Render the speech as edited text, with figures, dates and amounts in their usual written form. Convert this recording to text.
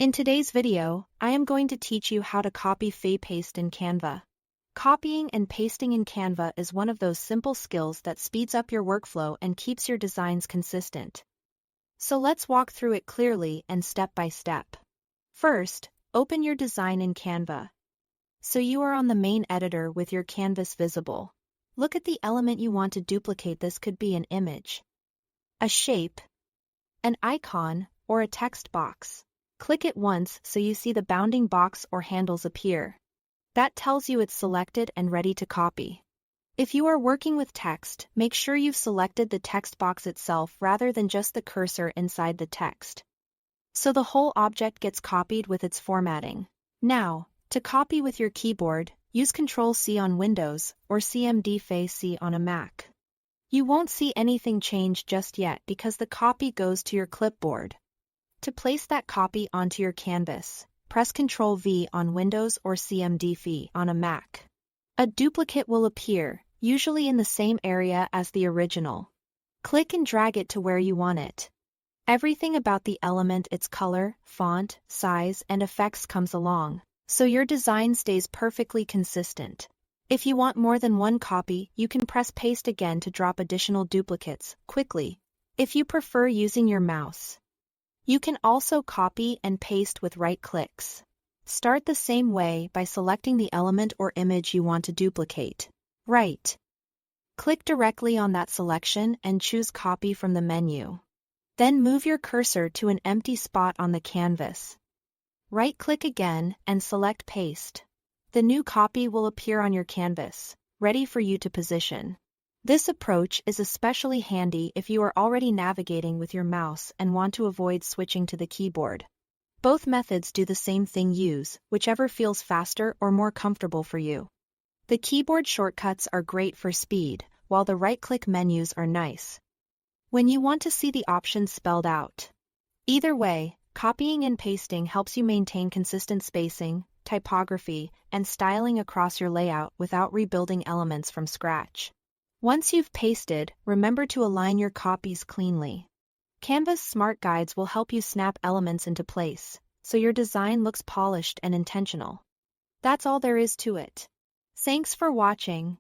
In today's video, I am going to teach you how to copy paste in Canva. Copying and pasting in Canva is one of those simple skills that speeds up your workflow and keeps your designs consistent. So let's walk through it clearly and step by step. First, open your design in Canva. So you are on the main editor with your canvas visible. Look at the element you want to duplicate. This could be an image, a shape, an icon, or a text box. Click it once so you see the bounding box or handles appear. That tells you it's selected and ready to copy. If you are working with text, make sure you've selected the text box itself rather than just the cursor inside the text, so the whole object gets copied with its formatting. Now, to copy with your keyboard, use Ctrl+C on Windows or Command+C on a Mac. You won't see anything change just yet because the copy goes to your clipboard. To place that copy onto your canvas, press Ctrl+V on Windows or Command+V on a Mac. A duplicate will appear, usually in the same area as the original. Click and drag it to where you want it. Everything about the element, its color, font, size, and effects comes along, so your design stays perfectly consistent. If you want more than one copy, you can press paste again to drop additional duplicates quickly. If you prefer using your mouse, you can also copy and paste with right clicks. Start the same way by selecting the element or image you want to duplicate. Right. Click directly on that selection and choose Copy from the menu. Then move your cursor to an empty spot on the canvas. Right-click again and select Paste. The new copy will appear on your canvas, ready for you to position. This approach is especially handy if you are already navigating with your mouse and want to avoid switching to the keyboard. Both methods do the same thing. Use whichever feels faster or more comfortable for you. The keyboard shortcuts are great for speed, while the right-click menus are nice when you want to see the options spelled out. Either way, copying and pasting helps you maintain consistent spacing, typography, and styling across your layout without rebuilding elements from scratch. Once you've pasted, remember to align your copies cleanly. Canva's smart guides will help you snap elements into place, so your design looks polished and intentional. That's all there is to it. Thanks for watching.